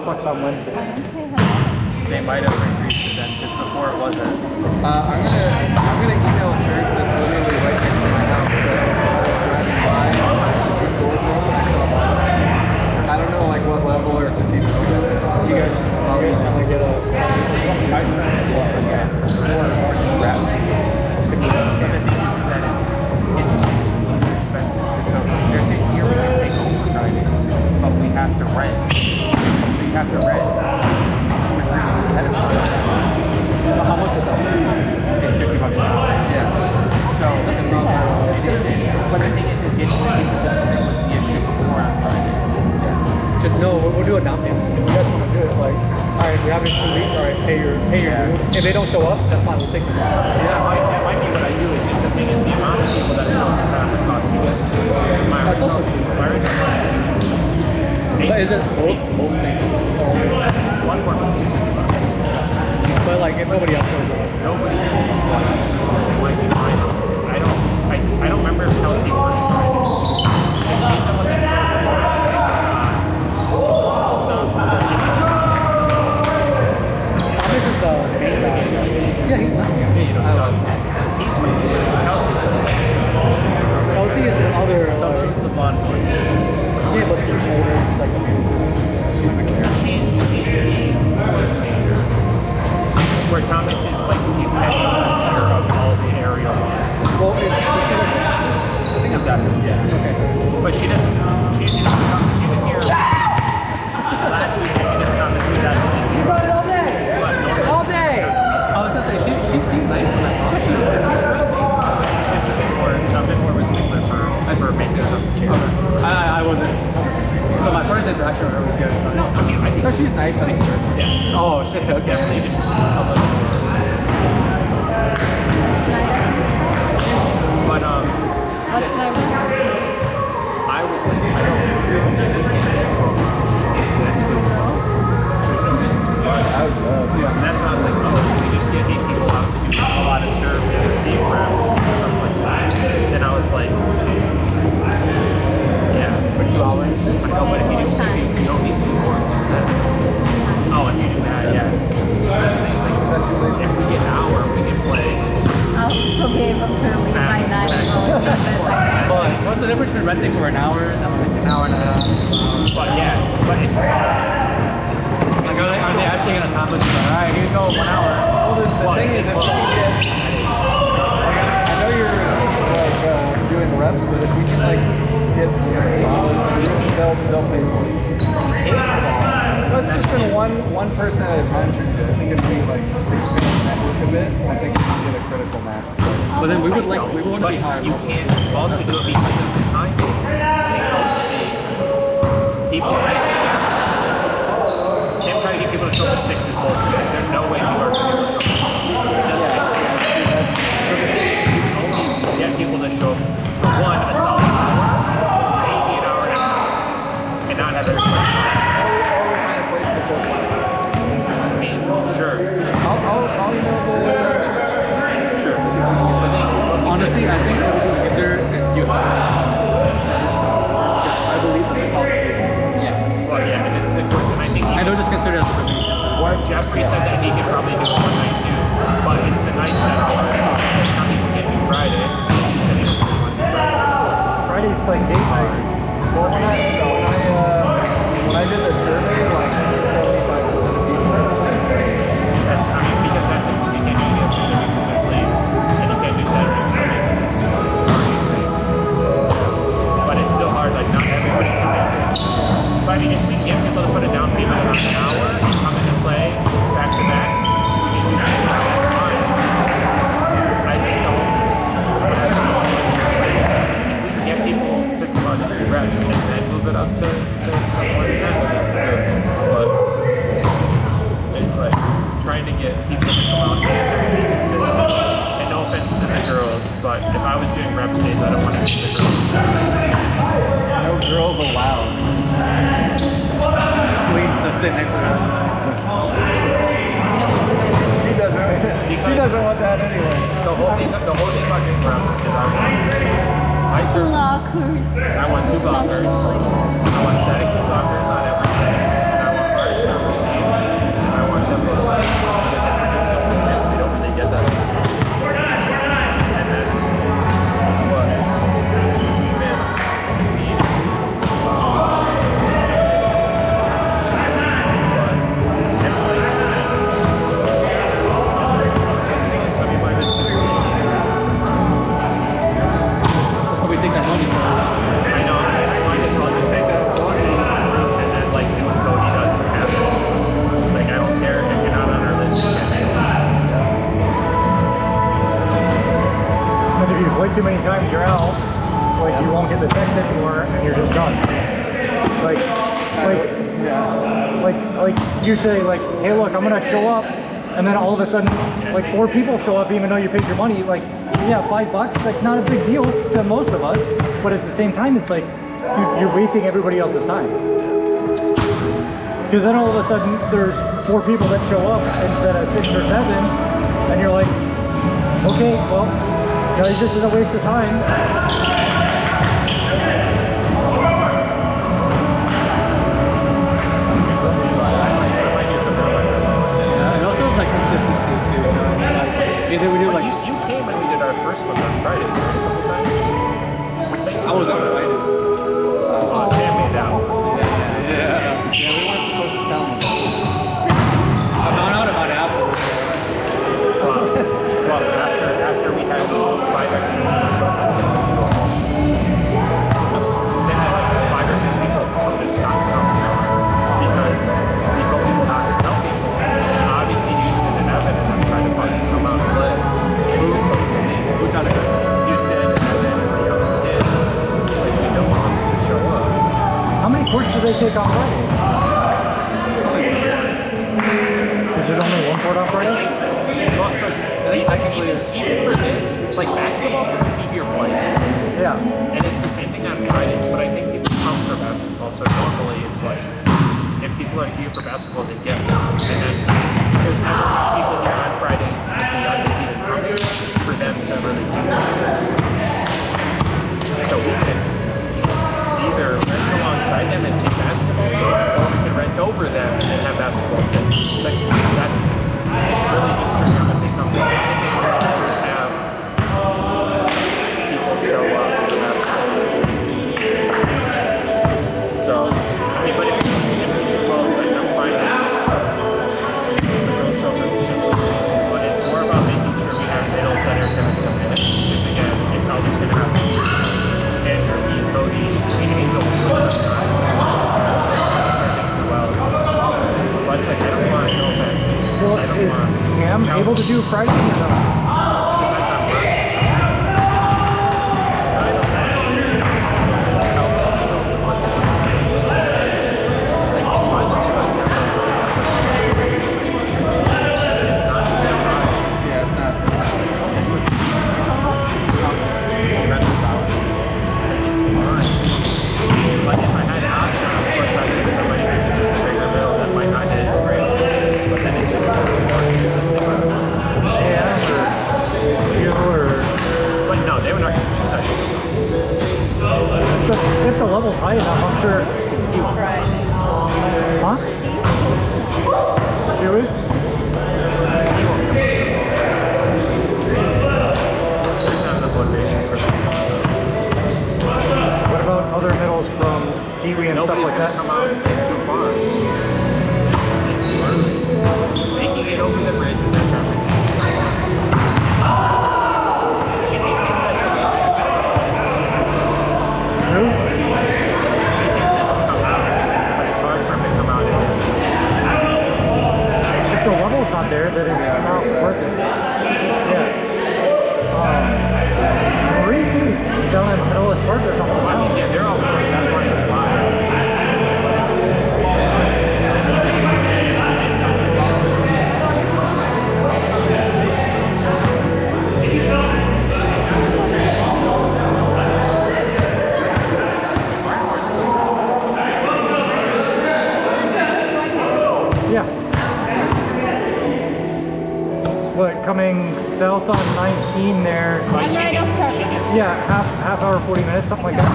works on Wednesdays. They might have increased it then, because before it wasn't. I'm gonna email a church that's literally right next to my house. But I was driving by, the doors were open, I saw one. I don't know like what level or if it's even together. You guys trying to get a ice cream? Yeah. Or just wrap. So the thing is that it's super expensive. So there's a year we can take home for Fridays, but we have to rent. We have to rent 2 or 3 weeks ahead of time. So how much is that? It's $50 an hour. Yeah. So it is. But the thing is getting the people that was the issue before on Fridays. Just no, we'll do a down payment. If you guys want to do it, like, all right, we have it in 2 weeks. All right, pay your dues. If they don't show up, that's fine. We'll take them. Yeah, that might be what I do. It's just the thing is the amount of people that show up to the cost. Because That's also true. But is it both things? One more. But like, if nobody else shows up. Nobody might be fine. I don't remember if Kelsey works Fridays. She's the one that's Thomas is the main guy. Yeah, he's nice. Yeah, you know, he's Kelsey's Kelsey is the other. the blonde one. Yeah, but she's older. Like, She's the coordinator. Where Thomas is like the head of all the area lines. well, I think it's that. Yeah. Okay. But she doesn't. She didn't come. She was here last week. She doesn't come this week. You brought it all day. All day. I was gonna say she seemed nice when I talked. She's a bit more of a stickler for making herself. I wasn't. So my first interaction with her was good. No, I mean I think No, she's nice. I think so. yeah. Oh shit. Okay. Definitely just come up. But What should I read? I was like, I don't know. That's good. There's no reason to do it. I would love. Yeah, and that's when I was like, oh, we just get 8 people out to do a lot of surveys, team reps, stuff like that. Then I was like, yeah, for 2 hours. I know, but if you don't need 2 more. Oh, if you do that, yeah. That's the thing, like, if we get an hour, we can play. I'll still be able to leave by 9. But what's the difference between renting for an hour and like an hour and a half? But yeah, but it's Like, are they actually gonna accomplish it? All right, here you go, 1 hour. Well, the thing is, if we get, like, I know you're like doing reps, but if we can like get a solid group, they'll pay for it. Well, it's just been one person at a time trying to do it. I think if we like expand the network a bit, I think we can get a critical mass. But then we would want to but be higher. you can't also do it because of the timing. People Tim trying to get people to show up at 6 is bullshit. There's no way you are going to get people to show up. It doesn't make sense. So the thing is, you only get people to show up for one, a solid hour, maybe an hour and a half, and not have everybody time. Find a place to sort of. I mean, sure. I'll email the church. Sure. So the thing, Honestly, I think is there if you I believe this house. Yeah. well, yeah, and it's of course, and I think I don't just consider it as a donation. Jeffrey said that he could probably do it one night too, but it's the nights that are some people can't do Friday. He said he was going to do Friday. Friday's like date night. Well, when I did the survey, like 75% of people said Friday. That's, I mean, because that's if you can't do the other 30% leaves, and you can't do Saturday and Sunday because it's but it's still hard, like not everybody can make it. But I mean, if we can get people to put a down payment around an hour and come into play back to back, we can do that. That's fine. I think so. If we can get people to come on to 3 reps and then move it up to 1 10, that's good. But it's like trying to get people to come out here and be consistent. And no offense to the girls, but if I was doing rep days, I don't want to see the girls. No girls allowed. Please just sit next to her. She doesn't want that anyway. The whole thing about doing reps is I serve. Lockers. I want 2 blockers. I want static 2 blockers on everything. And I want hard serve too many times you're out, like you won't get the text anymore, and you're just done. Like you say, like, hey, look, I'm gonna show up, and then all of a sudden, like 4 people show up, even though you paid your money. Like, yeah, $5, like not a big deal to most of us, but at the same time, it's like, dude, you're wasting everybody else's time. Because then all of a sudden, there's 4 people that show up instead of 6 or 7, and you're like, okay, well, guys, this is a waste of time. Like consistency too. Like, either we do like you came and we did our first one on Fridays, right? A couple times. I wasn't invited. Sam made that one. Yeah, we weren't supposed to tell them. I found out about it afterwards. Well, after we had 5 extra people show up, Sam had like 5 or 6 people just not come because we told people not to tell people. And obviously Houston and Evan and I'm trying to fucking come out and play. Who got it? You said and then the other kids, like we don't want them to show up. How many courts do they take on Friday? Is it only 1 court on Friday? Well, so, I think technically even for this, like basketball, you're playing. Yeah. And it's the same thing on Fridays, but I think people come for basketball. So normally it's like, if people are here for basketball, they get one. And then there's never enough people here on Fridays beyond the team for them to really do that. So we can either rent alongside them and take basketball, or we can rent over them and have basketball sessions. Like, it's really just for them if they come to have people show up for basketball. So, I mean, but if it's well, it's like, I'm fine with it. But it's more about making sure we have middles that are going to come in. Because again, it's always going to have to be Andrew, me, Cody, Angel, all the time. But it's like, I don't want no offense. Well, is Cam able to do Friday or not? If the level's high enough, I'm sure. Huh? Serious? What about other middles from Kiwi and stuff like that? Come out. It's too far. It's too early. Making it over the bridge with that traffic. Not there, that it's not worth it. Yeah. Maurice's down in Middle Park or something. Yeah, they're all close. That's why it's fine. Yeah. What, coming south on 19 there? I'm right off traffic. Yeah, half hour, 40 minutes, something like that.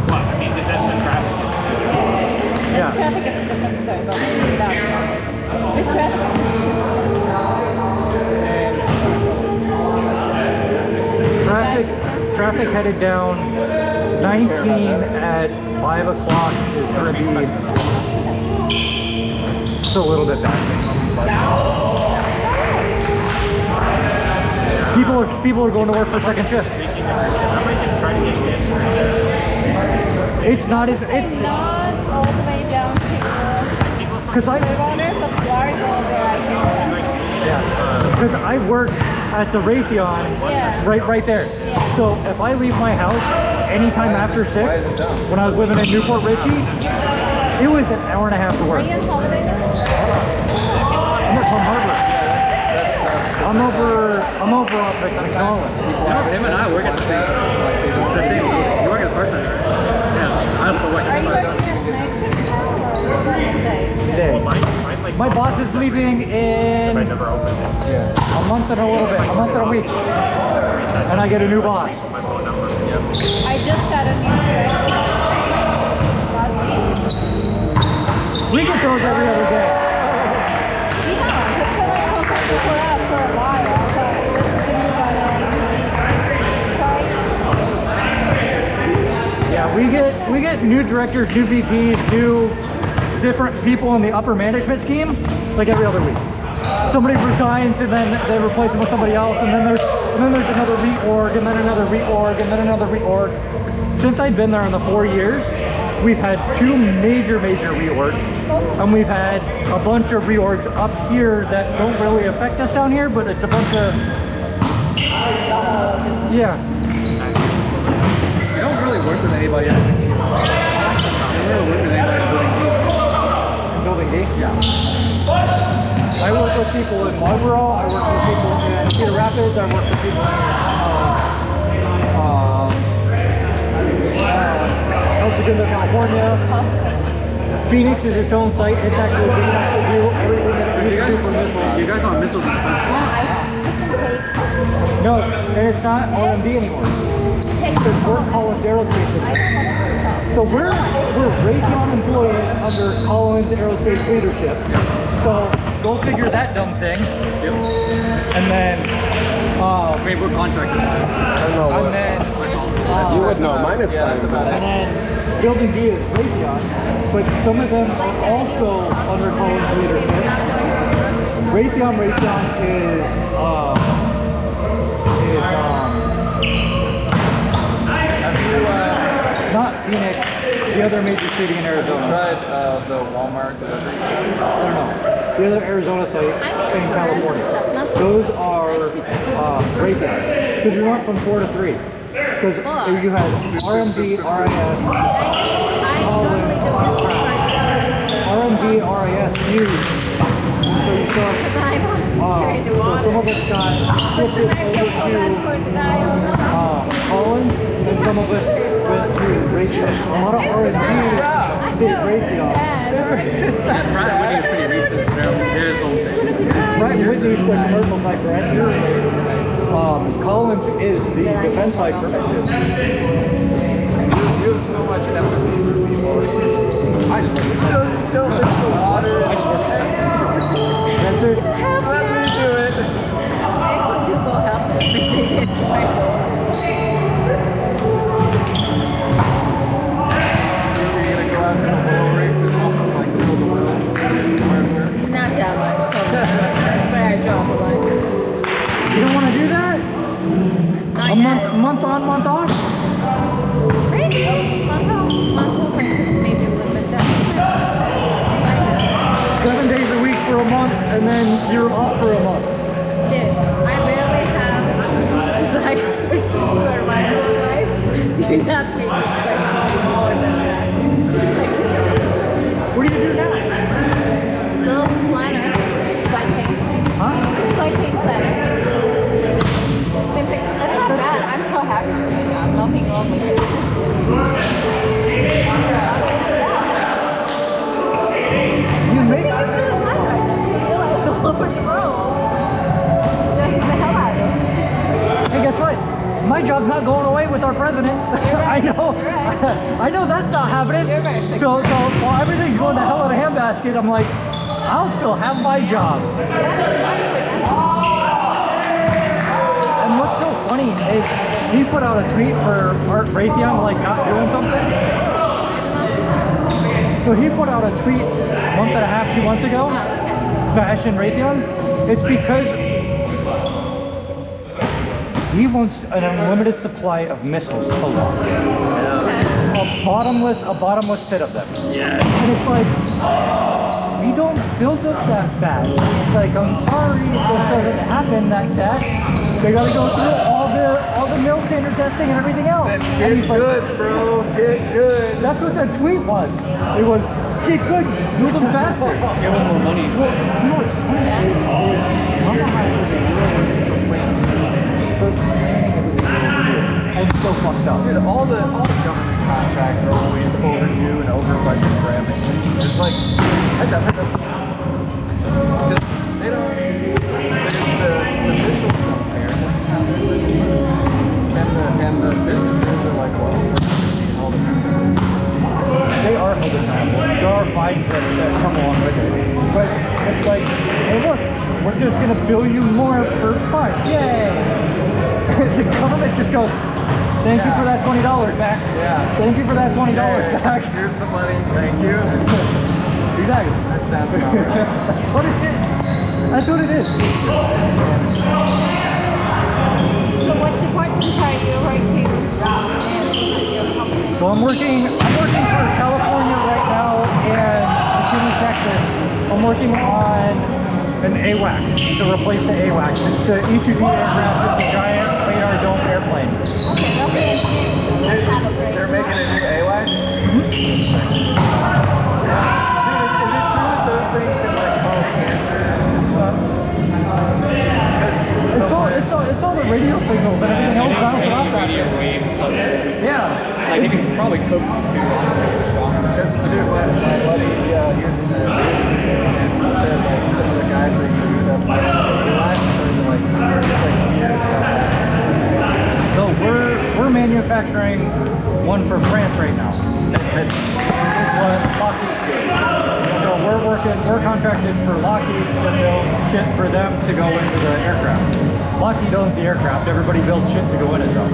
Well, I mean, that's the traffic is too. Yeah. The traffic is a different story, but without traffic. With traffic, Traffic headed down 19 at 5 o'clock is going to be just a little bit bad. People are going to work for second shift. I might just try to get It's not as it's not all the way down to because I but Larry over there, I think. yeah because I work at the Raytheon, Yeah. right there. Yeah. So if I leave my house anytime after 6, Why is it down? when I was living in Newport Richie, it was an hour and a half to Are work. you on holiday now? I'm at Plum Harbor. I'm over up at McDonald. Him and I work at the same. You work at Star Center, right? Yeah. I also work Are at you Star working Center. your night shift or day? Day. Well, mine like My boss is leaving if I in never opened it. a month and a little bit, a month and a week, and I get a new boss. My phone number. I just got a new director last week. We get those every other day. Yeah, just put my contact people out for a while, but this is the new one. Yeah, we get new directors, new VPs, new different people in the upper management scheme, like every other week. Somebody resigns and then they replace them with somebody else, and then there's another reorg, and then another reorg, and then another reorg. Since I've been there in the 4 years, we've had 2 major reorgs, and we've had a bunch of reorgs up here that don't really affect us down here, but it's a bunch of yeah. You don't really work with anybody else. You don't really work with anybody Building D. Yeah. I work with people in Marlboro, I work with people in Cedar Rapids, I work with people in El Segundo, California. Phoenix is its own site. It's actually big enough to do everything that it needs to do for missiles. You guys on missiles and defense? No, I took some No, and it's not RMD anymore. It's Work Collins Aerospace. So we're Raytheon employees under Collins Aerospace leadership. So go figure that dumb thing. Yep. And then, Wait, we're contractors. I don't know and what. then, You would know. Mine is Yeah, that's fine. about it. and then Building D is Raytheon, but some of them are also under Collins leadership. Raytheon is not Phoenix, the other major city in Arizona. Tried the Walmart delivery. I don't know. The other Arizona site in California. Those are Raytheon. Because we went from 4 to 3. Because you had RMD, RIS, RMD, RIS, huge. So you saw, so some of us got shifted over to Collins, and some of us went to Raytheon. A lot of R&D did Raytheon. Pratt Whitney is pretty recent. They're his own thing. Pratt Whitney's the commercial side for engine. Collins is the defense side for engine. You have so much empathy for people. I just don't miss the water. I just work at Sensor. Let me do it. You're gonna go out to the oil rigs and help them like drill the wells. Not that much. That's where I draw the line. You don't want to do that? Not A yet. month on, month off? Right? Month off, maybe a little bit better. 7 days a week for a month, and then you're off for a month. Dude, I barely have desire to swear my whole life. Do not make this question smaller than that. What do you do now? Still planner. Supply chain. Huh? Supply chain planner. Same thing. That's not bad. I'm so happy with my job. Nothing wrong with it. You make It's really hot right now. I realize all over the road. Stresses the hell out of me. Hey, guess what? My job's not going away with our president. I know. You're right. I know that's not happening. You're right. So while everything's going to hell in a handbasket, I'm like, I'll still have my job. And what's so funny is he put out a tweet for Art Raytheon like not doing something. So he put out a tweet a month and a half, 2 months ago, bashing Raytheon. It's because he wants an unlimited supply of missiles to launch. A bottomless pit of them. Yeah. And it's like, we don't built up that fast. It's like, I'm sorry, it just doesn't happen that fast. They gotta go through all the mill standard testing and everything else. And And get he's like, good, bro. Get good. that's what that tweet was. It was, get good, do them faster. Give them more money. Well, you know what's funny is Yamaha was a year for planning. For planning, it was a year overdue. And it's still fucked up. Dude, all the government contracts are always overdue and over budget for everything. It's like, because they don't, the officials don't care. And the businesses are like, well, all the time. They are held accountable. There are fines that come along with it. But it's like, hey look, we're just gonna bill you more for fines. Yay! The government just goes, thank you for that $20 back. Yeah. Thank you for that $20 Hey, back. here's some money, thank you. Exactly. That sounds about right. That's what it is. That's what it is. So what departments are you working in your company? So I'm working for California right now and McKinney, Texas. I'm working on an AWACS to replace the AWACS. It's the E2D aircraft. It's a giant radar dome airplane. Okay, that's it. That's kind of great. They're making a new AWACS? Is it true that those things can like cause cancer and stuff? It's all the radio signals and everything else bouncing off that. Radio waves stuff. Yeah. Like, you can probably cook them too, honestly, they're strong. Because dude, my buddy, he was in the Navy, and he said like some of the guys that he knew that might have the AWACS started like weird stuff happening. So we're manufacturing one for France right now. This is what Lockheed's doing. So we're contracted for Lockheed to build shit for them to go into the aircraft. Lockheed owns the aircraft. Everybody builds shit to go in it though.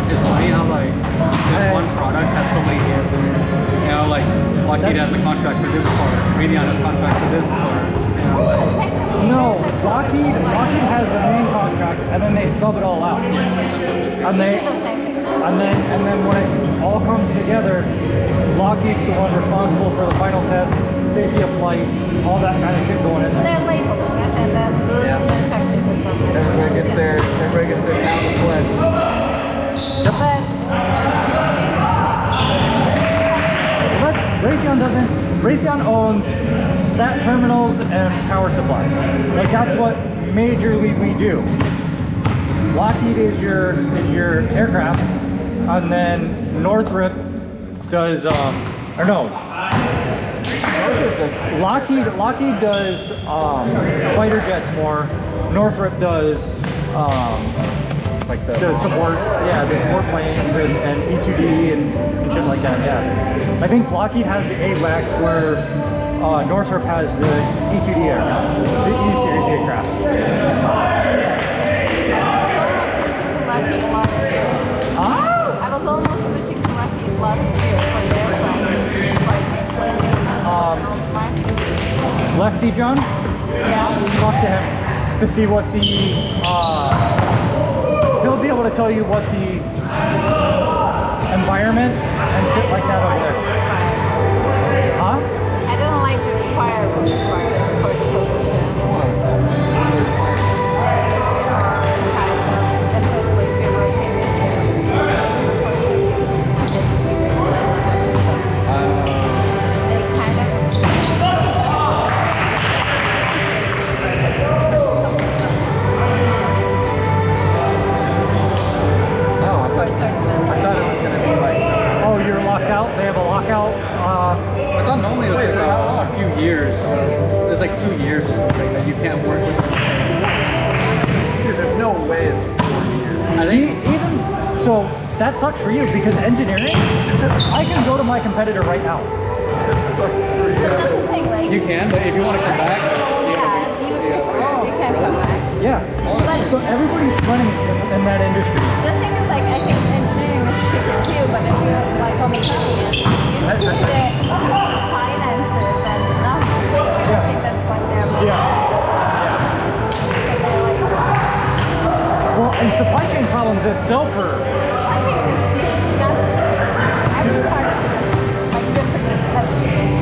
It's funny how like this one product has so many hands in it. You know, like Lockheed has a contract for this part, Raytheon has a contract for this part. You know, like, No, Lockheed has the main contract and then they sub it all out. And then when it all comes together, Lockheed's the one responsible for the final test, safety of flight, all that kind of shit going in So there. they're labeled, and then manufactured with something. Everybody gets their pound of flesh. But Raytheon doesn't. Raytheon owns SAT terminals and power supplies. Like that's what majorly we do. Lockheed is your aircraft, and then Northrop does or no. Lockheed does fighter jets more. Northrop does like the support, the support planes and E2D and shit like that. Yeah, I think Lockheed has the AWACS where Northrop has the E2D aircraft, the E-series aircraft. Lockheed last year. Huh? I was almost switching to Lockheed last year for the airplane. Lefty John? Yeah. Talk to him to see what the he'll be able to tell you what the environment and shit like that over there. Huh? I don't like the requirements for the position. Especially if you're working they kind of I thought it was gonna be like Oh, you're locked out? They have a lockout? I thought normally it was for a few years. There's like 2 years or something that you can't work with them. dude, there's no way it's 4 years. I think even so that sucks for you because engineering, I can go to my competitor right now. It sucks for you. that's the thing, like You can, but if you want to come back, yeah, you can come back. Yeah. So everybody's running in that industry. The thing is, like, I think engineering is tricky too, but if you're like on the client, you see the finances and stuff. I think that's what they're Well, and supply chain problems itself are